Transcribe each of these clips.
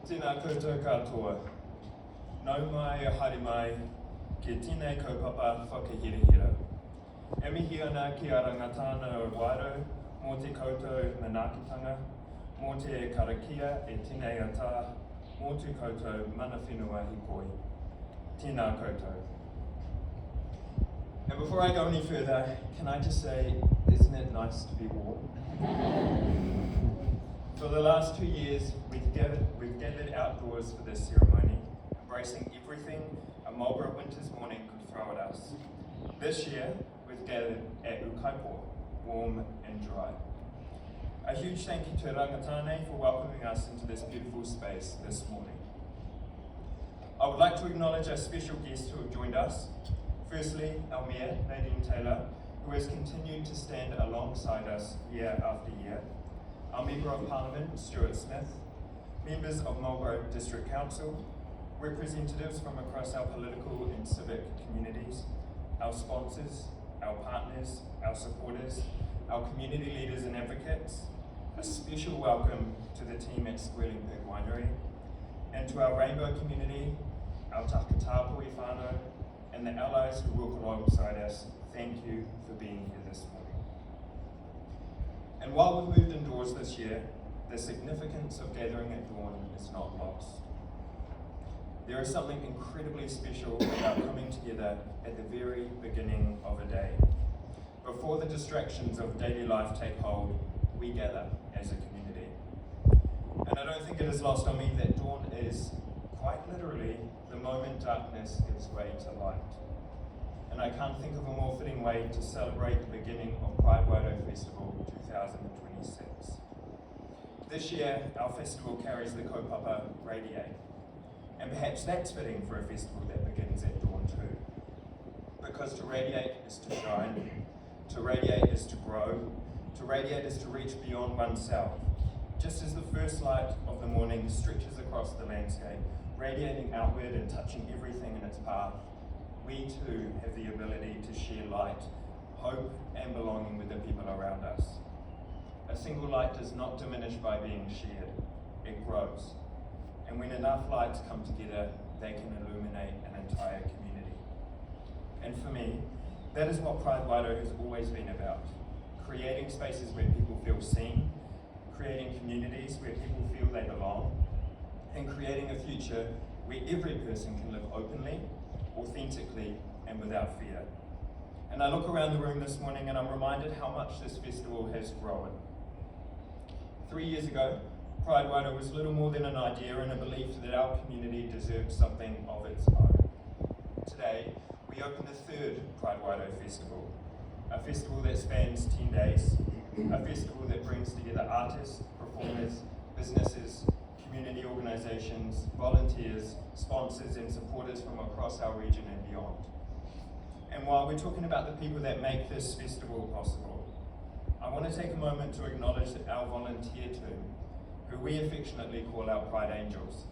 Tēnā koutou katoa. Nau mai o haere mai ki tēnei kaupapa whakahirihira. E mihi ana ki a Rangitane Wairau, mō te koutou manaakitanga, mō te karakia e tēnei ata, mō te koutou mana whenua hikoi. Tēnā koutou. And before I go any further, can I just say, isn't it nice to be warm? For the last 2 years, we've gathered outdoors for this ceremony, embracing everything a Marlborough winter's morning could throw at us. This year, we've gathered at Ukaipo, warm and dry. A huge thank you to Rangitane for welcoming us into this beautiful space this morning. I would like to acknowledge our special guests who have joined us. Firstly, our Mayor, Nadine Taylor, who has continued to stand alongside us year after year. Our Member of Parliament, Stuart Smith, members of Marlborough District Council, representatives from across our political and civic communities, our sponsors, our partners, our supporters, our community leaders and advocates, a special welcome to the team at Squirreling Pig Winery, and to our rainbow community, our Takatapui whānau, and the allies who work alongside us. Thank you for being here this morning. And while we've moved indoors this year, the significance of gathering at dawn is not lost. There is something incredibly special about coming together at the very beginning of a day. Before the distractions of daily life take hold, we gather as a community. And I don't think it is lost on me that dawn is, quite literally, the moment darkness gives way to light. And I can't think of a more fitting way to celebrate the beginning of Pride Wairau Festival 2026. This year, our festival carries the kaupapa Radiate. And perhaps that's fitting for a festival that begins at dawn too. Because to radiate is to shine, to radiate is to grow, to radiate is to reach beyond oneself. Just as the first light of the morning stretches across the landscape, radiating outward and touching everything in its path, we too have the ability to share light, hope and belonging with the people around us. A single light does not diminish by being shared, it grows. And when enough lights come together, they can illuminate an entire community. And for me, that is what Pride Wairau has always been about. Creating spaces where people feel seen, creating communities where people feel they belong, and creating a future where every person can live openly, authentically, and without fear. And I look around the room this morning and I'm reminded how much this festival has grown. 3 years ago, Pride Wairau was little more than an idea and a belief that our community deserved something of its own. Today, we open the third Pride Wairau Festival, a festival that spans 10 days, a festival that brings together artists, performers, businesses, community organisations, volunteers, sponsors and supporters from across our region and beyond. And while we're talking about the people that make this festival possible, I want to take a moment to acknowledge our volunteer team, who we affectionately call our Pride Angels.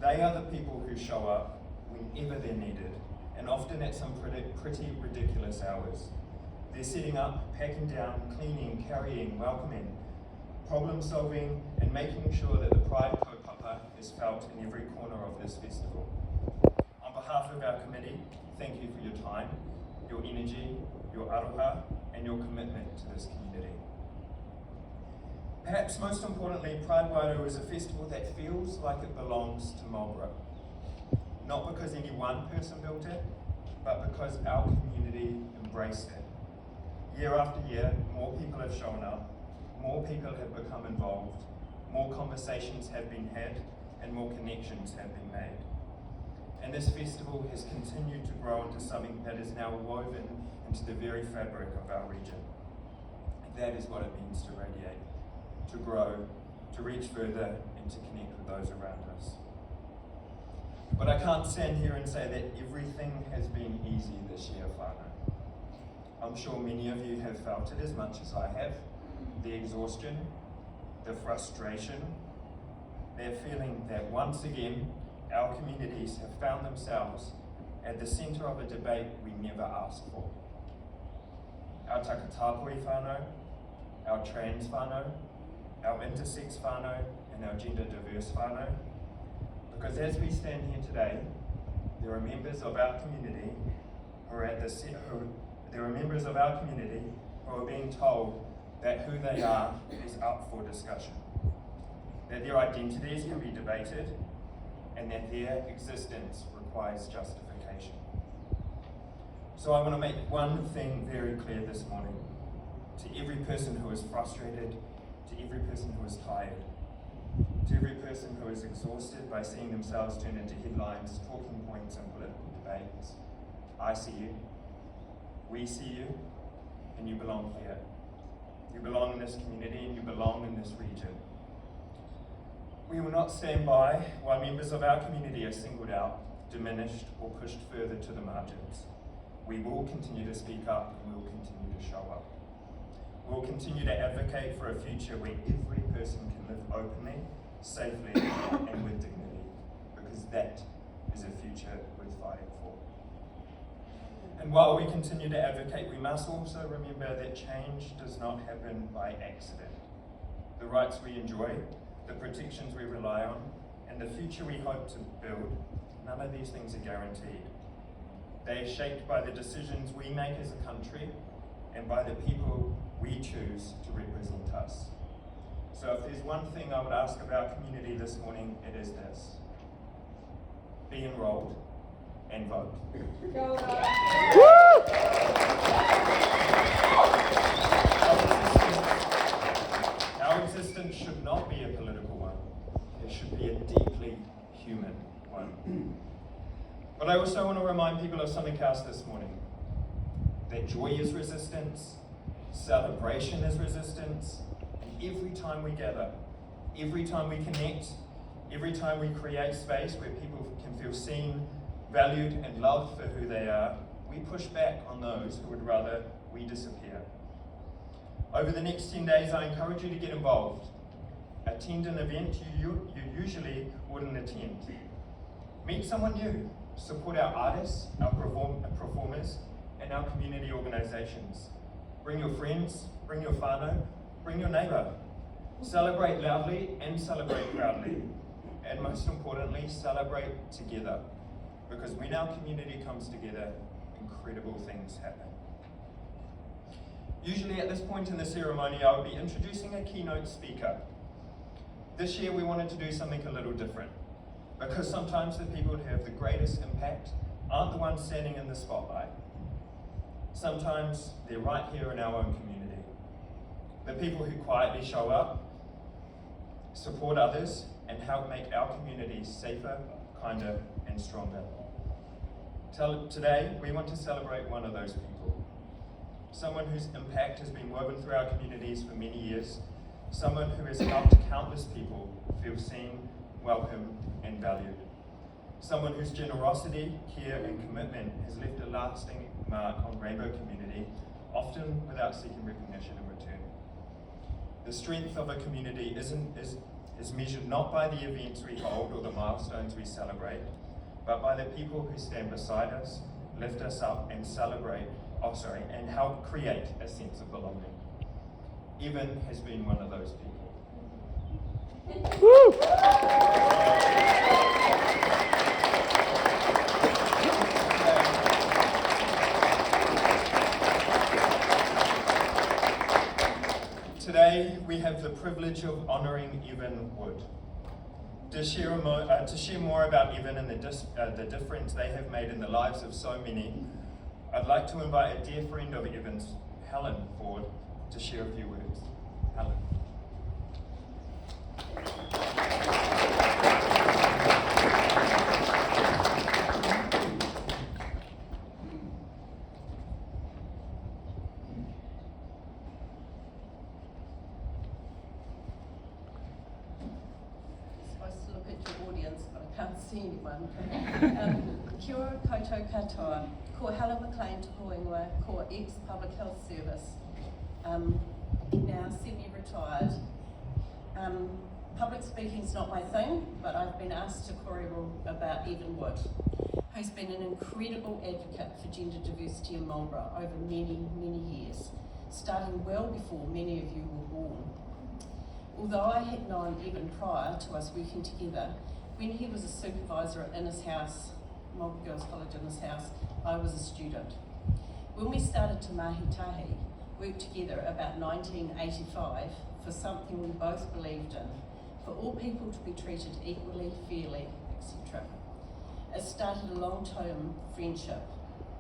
They are the people who show up whenever they're needed, and often at some pretty ridiculous hours. They're setting up, packing down, cleaning, carrying, welcoming, problem solving, and making sure that the Pride kaupapa is felt in every corner of this festival. On behalf of our committee, thank you for your time, your energy, your aroha, and your commitment to this community. Perhaps most importantly, Pride Wairau is a festival that feels like it belongs to Marlborough. Not because any one person built it, but because our community embraced it. Year after year, more people have shown up, more people have become involved, more conversations have been had, and more connections have been made. And this festival has continued to grow into something that is now woven into the very fabric of our region. That is what it means to radiate, to grow, to reach further, and to connect with those around us. But I can't stand here and say that everything has been easy this year, whānau. I'm sure many of you have felt it as much as I have. The exhaustion, the frustration, they're feeling that once again, our communities have found themselves at the centre of a debate we never asked for. Our Takatapui whānau, our trans whānau, our intersex whānau and our gender diverse whānau, because as we stand here today, there are members of our community who are being told that who they are is up for discussion, that their identities can be debated, and that their existence requires justification. So I want to make one thing very clear this morning to every person who is frustrated, to every person who is tired, to every person who is exhausted by seeing themselves turn into headlines, talking points, and political debates. I see you, we see you, and you belong here. You belong in this community and you belong in this region. We will not stand by while members of our community are singled out, diminished, or pushed further to the margins. We will continue to speak up and we will continue to show up. We will continue to advocate for a future where every person can live openly, safely, and with dignity, because that is a future worth fighting for. And while we continue to advocate, we must also remember that change does not happen by accident. The rights we enjoy, the protections we rely on, and the future we hope to build, none of these things are guaranteed. They are shaped by the decisions we make as a country and by the people we choose to represent us. So if there's one thing I would ask of our community this morning, it is this: be enrolled and vote. Our existence should not be a political one. It should be a deeply human one. But I also want to remind people of something else this morning. That joy is resistance, celebration is resistance, and every time we gather, every time we connect, every time we create space where people can feel seen, valued, and loved for who they are, we push back on those who would rather we disappear. Over the next 10 days, I encourage you to get involved. Attend an event you usually wouldn't attend. Meet someone new. Support our artists, our performers, and our community organisations. Bring your friends, bring your whānau, bring your neighbour. Celebrate loudly and celebrate proudly. And most importantly, celebrate together. Because when our community comes together, incredible things happen. Usually at this point in the ceremony, I will be introducing a keynote speaker. This year we wanted to do something a little different, because sometimes the people who have the greatest impact aren't the ones standing in the spotlight. Sometimes they're right here in our own community. The people who quietly show up, support others, and help make our communities safer, kinder, and stronger. Today, we want to celebrate one of those people. Someone whose impact has been woven through our communities for many years. Someone who has helped countless people feel seen, welcome, and valued. Someone whose generosity, care, and commitment has left a lasting mark on Rainbow community, often without seeking recognition in return. The strength of a community is measured not by the events we hold or the milestones we celebrate, but by the people who stand beside us, lift us up, and and help create a sense of belonging. Evan has been one of those people. Woo! Today, we have the privilege of honouring Evan Wood. To share more about Evan and the difference they have made in the lives of so many, I'd like to invite a dear friend of Evan's, Helen Ford, to share a few words. Helen. Kia ora koutou katoa, ko Helen McLean te Hoinga, ko ex-Public Health Service, now semi-retired. Public speaking's not my thing, but I've been asked to kōrero about Evan Wood, who's been an incredible advocate for gender diversity in Marlborough over many, many years, starting well before many of you were born. Although I had known even prior to us working together, when he was a supervisor at Innes House, Māori Girls College Innes House, I was a student. When we started Te Mahi Tahi, worked together about 1985 for something we both believed in, for all people to be treated equally, fairly, etc. It started a long-term friendship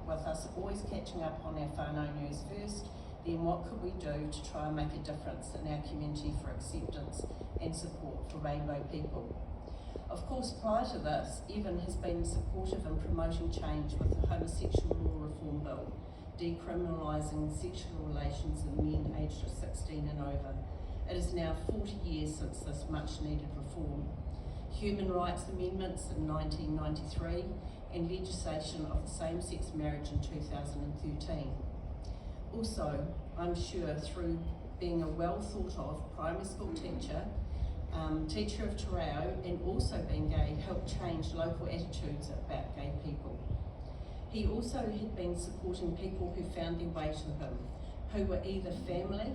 with us always catching up on our whānau news first, then what could we do to try and make a difference in our community for acceptance and support for rainbow people. Of course, prior to this, Evan has been supportive in promoting change with the Homosexual Law Reform Bill, decriminalising sexual relations in men aged 16 and over. It is now 40 years since this much needed reform. Human rights amendments in 1993 and legislation of the same-sex marriage in 2013. Also, I'm sure through being a well thought of primary school teacher, teacher of Te Reo, and also being gay helped change local attitudes about gay people. He also had been supporting people who found their way to him, who were either family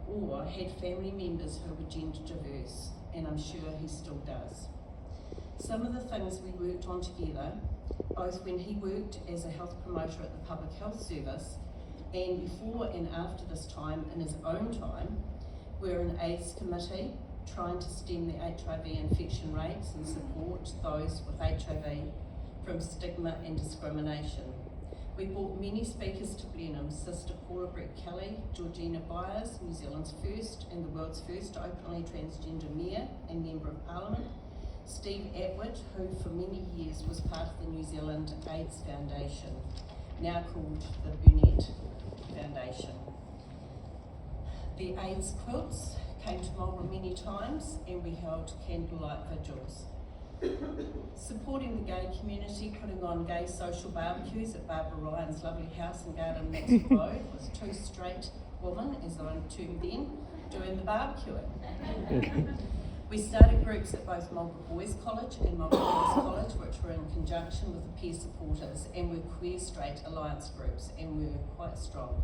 or had family members who were gender diverse, and I'm sure he still does. Some of the things we worked on together, both when he worked as a health promoter at the Public Health Service and before and after this time in his own time, were an AIDS committee trying to stem the HIV infection rates and support those with HIV from stigma and discrimination. We brought many speakers to Blenheim: Sister Paula Brett Kelly, Georgina Byers, New Zealand's first and the world's first openly transgender mayor and Member of Parliament, Steve Atwood, who for many years was part of the New Zealand AIDS Foundation, now called the Burnett Foundation. The AIDS quilts came to Marlborough many times and we held candlelight vigils. Supporting the gay community, putting on gay social barbecues at Barbara Ryan's lovely house and garden Maxwell Road with two straight women, as I termed then, doing the barbecuing. We started groups at both Marlborough Boys College and Marlborough Girls College, which were in conjunction with the peer supporters, and were queer straight alliance groups, and we were quite strong.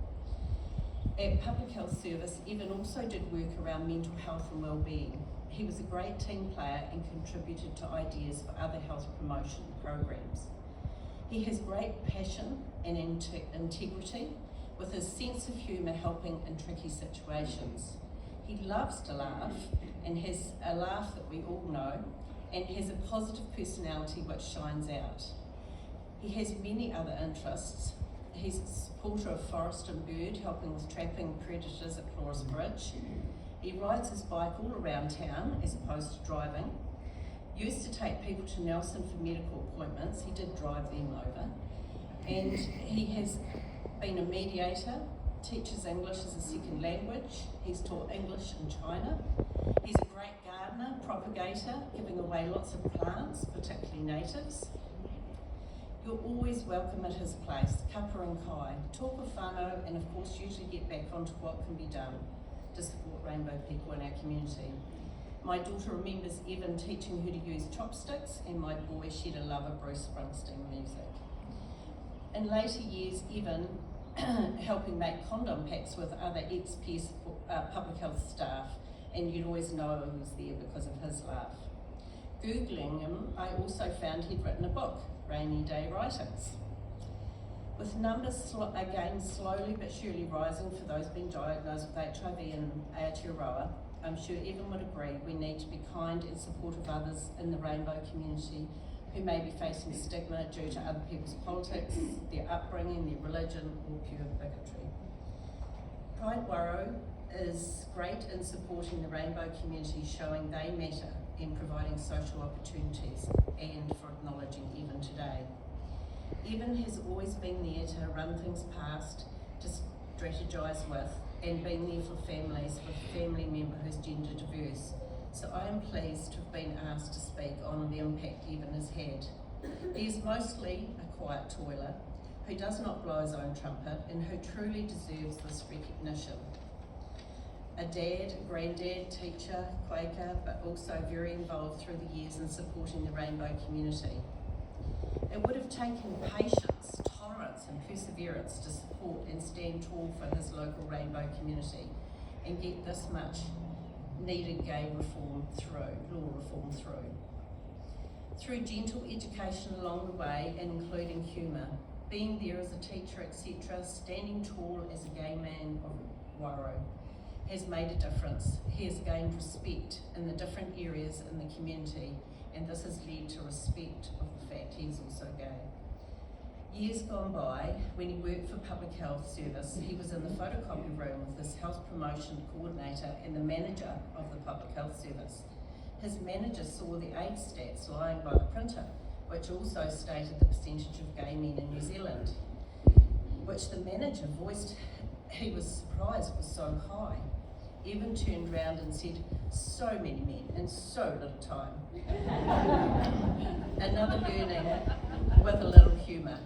At Public Health Service, Evan also did work around mental health and wellbeing. He was a great team player and contributed to ideas for other health promotion programs. He has great passion and integrity, with his sense of humour helping in tricky situations. He loves to laugh and has a laugh that we all know, and has a positive personality which shines out. He has many other interests. He's a supporter of forest and bird, helping with trapping predators at Flores Bridge. He rides his bike all around town as opposed to driving. Used to take people to Nelson for medical appointments. He did drive them over. And he has been a mediator, teaches English as a second language. He's taught English in China. He's a great gardener, propagator, giving away lots of plants, particularly natives. You're always welcome at his place, Kapa and Kai. Talk of whānau and of course usually get back onto what can be done to support rainbow people in our community. My daughter remembers Evan teaching her to use chopsticks, and my boy shared a love of Bruce Springsteen music. In later years, Evan helping make condom packs with other ex-peer public health staff, and you'd always know he was there because of his laugh. Googling him, I also found he'd written a book, Rainy Day Writings. With numbers again slowly but surely rising for those being diagnosed with HIV in Aotearoa, I'm sure Evan would agree we need to be kind and supportive of others in the rainbow community who may be facing stigma due to other people's politics, their upbringing, their religion, or pure bigotry. Pride Wairau is great in supporting the rainbow community, showing they matter in providing social opportunities and for acknowledging Evan today. Evan has always been there to run things past, to strategise with, and been there for families with a family member who's gender diverse. So I am pleased to have been asked to speak on the impact Evan has had. He is mostly a quiet toiler who does not blow his own trumpet and who truly deserves this recognition. A dad, a granddad, teacher, Quaker, but also very involved through the years in supporting the rainbow community. It would have taken patience, tolerance and perseverance to support and stand tall for his local rainbow community and get this much needed gay law reform through. Through gentle education along the way, and including humour, being there as a teacher, etc., standing tall as a gay man of Wairau has made a difference. He has gained respect in the different areas in the community, and this has led to respect of the fact he is also gay. Years gone by, when he worked for Public Health Service, he was in the photocopy room with his health promotion coordinator and the manager of the Public Health Service. His manager saw the AIDS stats lying by the printer, which also stated the percentage of gay men in New Zealand, which the manager voiced he was surprised was so high. Evan turned round and said, "So many men in so little time." Another learning with a little humour.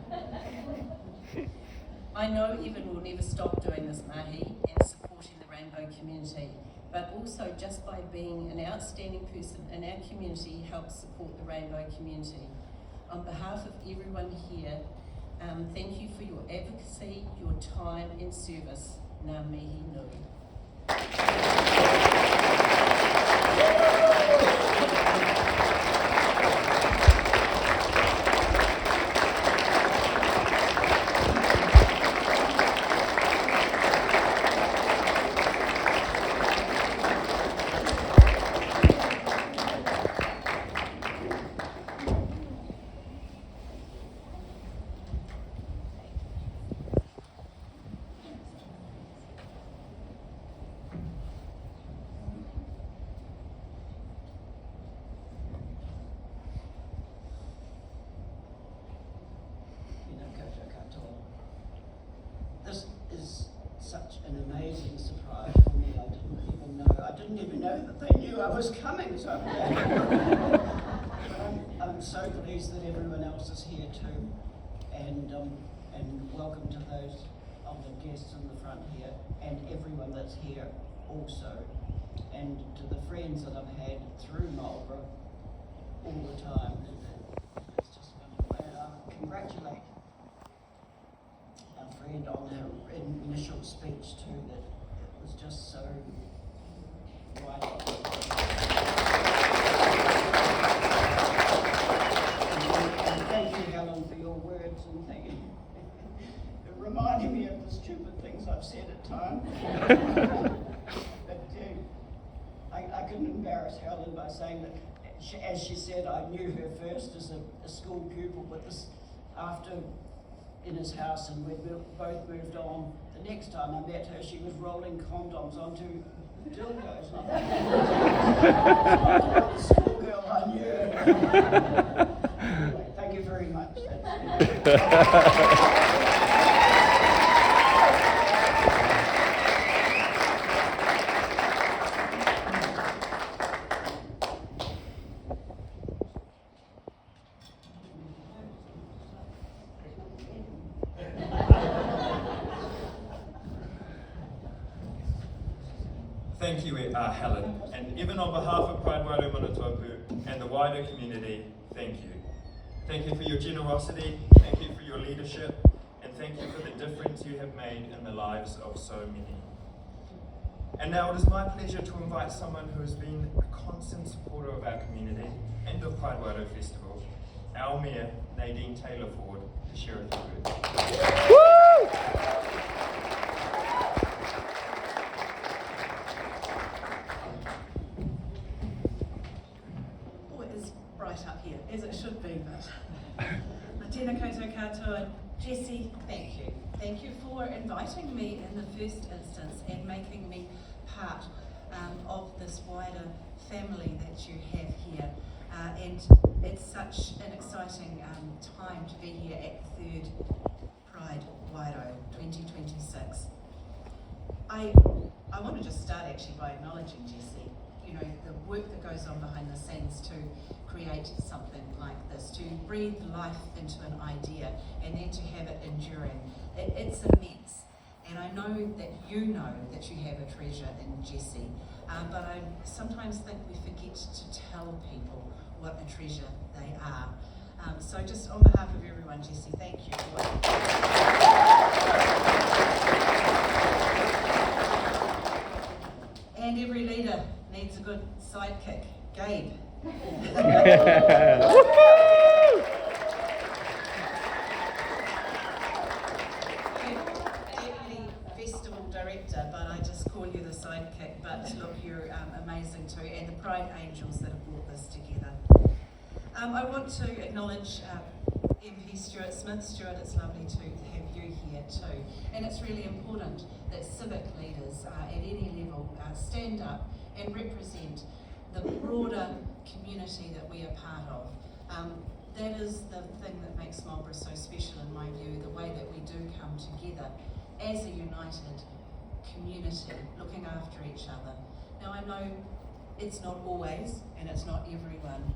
I know Evan will never stop doing this mahi and supporting the rainbow community, but also just by being an outstanding person in our community helps support the rainbow community. On behalf of everyone here, thank you for your advocacy, your time and service. Ngā mihi nui. This is such an amazing surprise for me. I didn't even know that they knew I was coming, so I'm so pleased that everyone else is here too, and welcome to those of the guests in the front here, and everyone that's here also, and to the friends that I've had through Marlborough all the time. It's just wonderful. And I congratulate our friend on her initial speech too, that it was just so right on. And thank you, Helen, for your words and thank reminding me of the stupid things I've said at times. But I couldn't embarrass Helen by saying that, as she said, I knew her first as a school pupil, but this after in his house, and we both moved on. The next time I met her, she was rolling condoms onto dildos. The schoolgirl I knew. Anyway, thank you very much. Thank you, Helen, and even on behalf of Pride Wairau Manatopu and the wider community, thank you. Thank you for your generosity, thank you for your leadership, and thank you for the difference you have made in the lives of so many. And now it is my pleasure to invite someone who has been a constant supporter of our community and of Pride Wairau Festival, our Mayor, Nadine Taylor-Ford, to share a few words. Up here, as it should be, but Tēnā koutou katoa. Jessie, thank you. Thank you for inviting me in the first instance and making me part of this wider family that you have here. And it's such an exciting time to be here at the 3rd Pride Wairau 2026. I want to just start actually by acknowledging Jessie. You know, the work that goes on behind the scenes to create something like this, to breathe life into an idea and then to have it enduring. It's immense. And I know that you have a treasure in Jessie, but I sometimes think we forget to tell people what a treasure they are. So just on behalf of everyone, Jessie, thank you for it. And every leader needs a good sidekick. Gabe. Deputy Festival Director, but I just call you the sidekick. But look, you're amazing too, and the Pride Angels that have brought this together. I want to acknowledge MP Stuart Smith. Stuart, it's lovely to have you here too. And it's really important that civic leaders at any level stand up and represent the broader community that we are part of. That is the thing that makes Marlborough so special in my view, the way that we do come together as a united community, looking after each other. Now I know it's not always, and it's not everyone,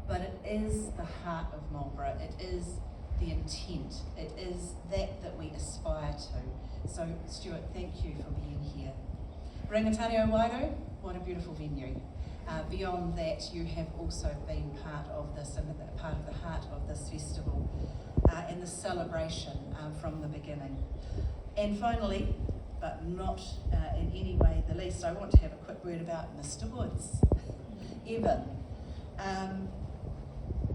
but it is the heart of Marlborough. It is the intent. It is that we aspire to. So Stuart, thank you for being here. Rangitane Wairau, what a beautiful venue. Beyond that, you have also been part of this and part of the heart of this festival and the celebration from the beginning. And finally, but not in any way the least, I want to have a quick word about Mr. Woods, Evan.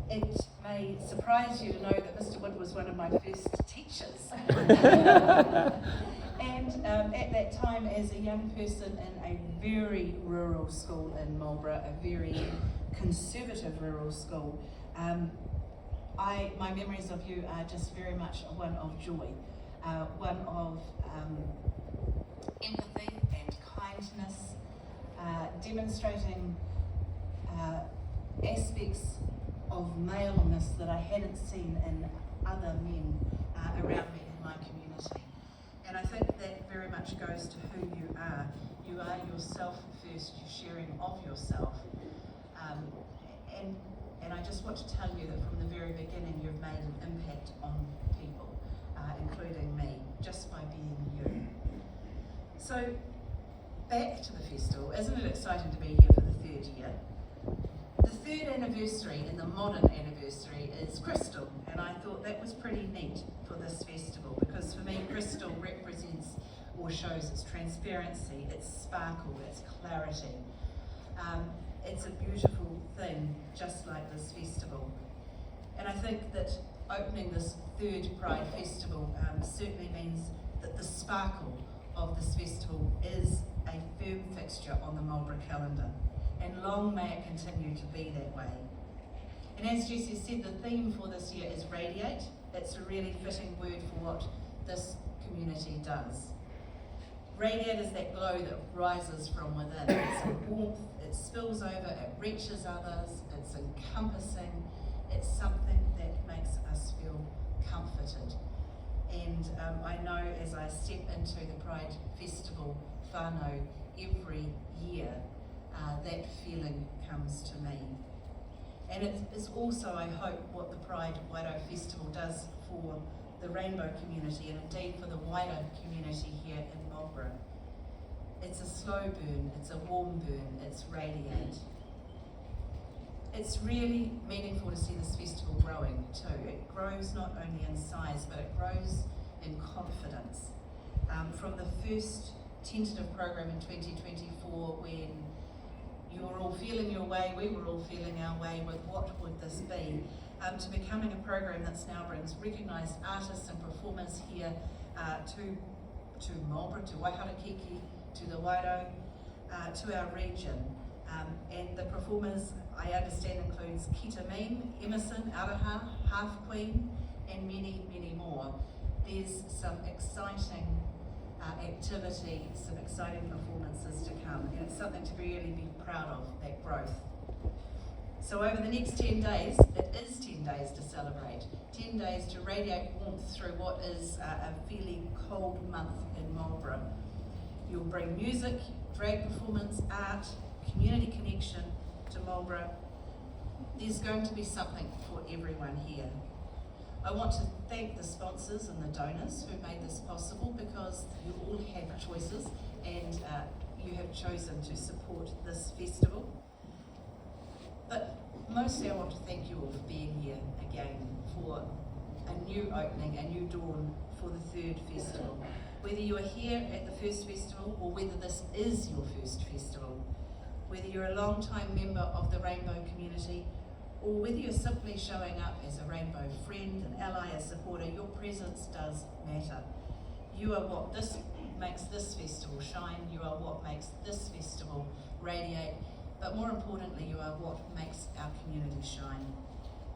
It may surprise you to know that Mr. Wood was one of my first teachers. And at that time, as a young person in a very rural school in Marlborough, a very conservative rural school, my memories of you are just very much one of joy, one of empathy and kindness, demonstrating aspects of maleness that I hadn't seen in other men around me in my community. And I think that very much goes to who you are. You are yourself first, you're sharing of yourself. And I just want to tell you that from the very beginning you've made an impact on people, including me, just by being you. So, back to the festival. Isn't it exciting to be here for the third year? The third anniversary and the modern anniversary is crystal, and I thought that was pretty neat for this festival because for me crystal represents or shows its transparency, its sparkle, its clarity. It's a beautiful thing, just like this festival. And I think that opening this third Pride Festival certainly means that the sparkle of this festival is a firm fixture on the Marlborough calendar. And long may it continue to be that way. And as Jessie said, the theme for this year is radiate. It's a really fitting word for what this community does. Radiate is that glow that rises from within. It's a warmth, it spills over, it reaches others, it's encompassing, it's something that makes us feel comforted. And I know as I step into the Pride Festival whānau every year, that feeling comes to me. And it's also, I hope, what the Pride Wairau Festival does for the rainbow community and indeed for the wider community here in Marlborough. It's a slow burn, it's a warm burn, it's radiate. It's really meaningful to see this festival growing too. It grows not only in size, but it grows in confidence. From the first tentative program in 2024 when you were all feeling your way, we were all feeling our way with what would this be, to becoming a program that now brings recognised artists and performers here to Marlborough, to Waiharakiki, to the Wairau, to our region. And the performers, I understand, includes Kita Meme, Emerson, Araha, Half Queen, and many, many more. There's some exciting activity, some exciting performances to come, and it's something to really be proud of, that growth. So over the next 10 days, it is 10 days to celebrate, 10 days to radiate warmth through what is a fairly cold month in Marlborough. You'll bring music, drag performance, art, community connection to Marlborough. There's going to be something for everyone here. I want to thank the sponsors and the donors who made this possible because you all have choices and you have chosen to support this festival. But mostly I want to thank you all for being here again for a new opening, a new dawn for the third festival. Whether you are here at the first festival or whether this is your first festival, whether you're a long-time member of the Rainbow community or whether you're simply showing up as a Rainbow friend, an ally, a supporter, your presence does matter. You are what makes this festival shine, you are what makes this festival radiate, but more importantly, you are what makes our community shine.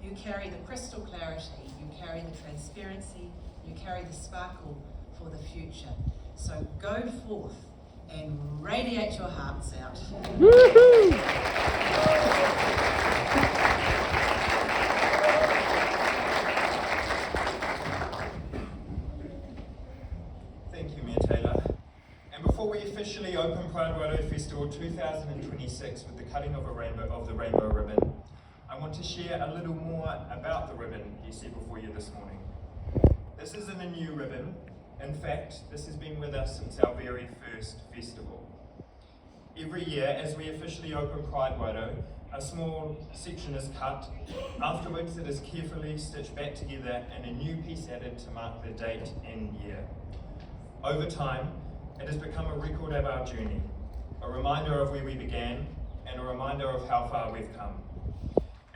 You carry the crystal clarity, you carry the transparency, you carry the sparkle for the future. So go forth and radiate your hearts out. Woohoo! Thank you, Mayor Taylor. And before we officially open Pride Wairau Festival 2026 with the cutting of the rainbow ribbon, I want to share a little more about the ribbon you see before you this morning. This isn't a new ribbon. In fact, this has been with us since our very first festival. Every year, as we officially open Pride Wairau, a small section is cut. Afterwards, it is carefully stitched back together and a new piece added to mark the date and year. Over time, it has become a record of our journey, a reminder of where we began, and a reminder of how far we've come.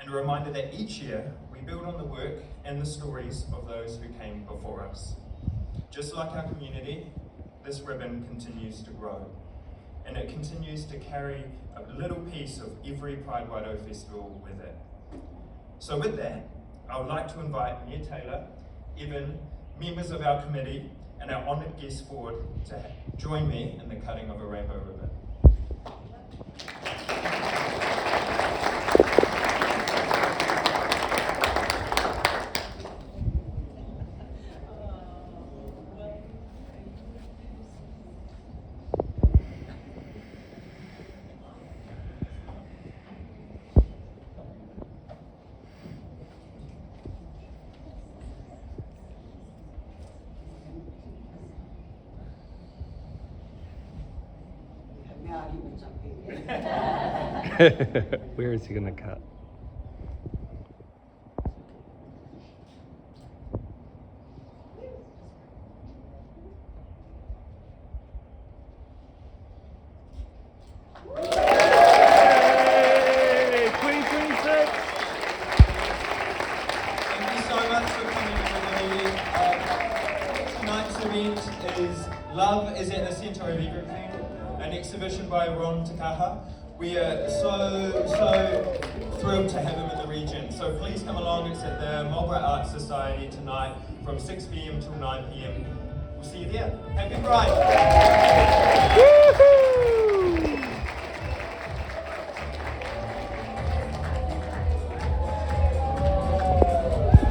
And a reminder that each year, we build on the work and the stories of those who came before us. Just like our community, this ribbon continues to grow, and it continues to carry a little piece of every Pride Wairau festival with it. So with that, I would like to invite Mayor Taylor, Evan, members of our committee, and our honoured guests forward to join me in the cutting of a rainbow ribbon. Where is he gonna cut? Yay! 2026! Thank you so much for coming, everybody. Tonight's event is Love is at the Centre of Everything, an exhibition by Ron Takaha. We are so thrilled to have him in the region. So please come along. It's at the Marlborough Arts Society tonight from 6 p.m. till 9 p.m. We'll see you there. Happy Pride!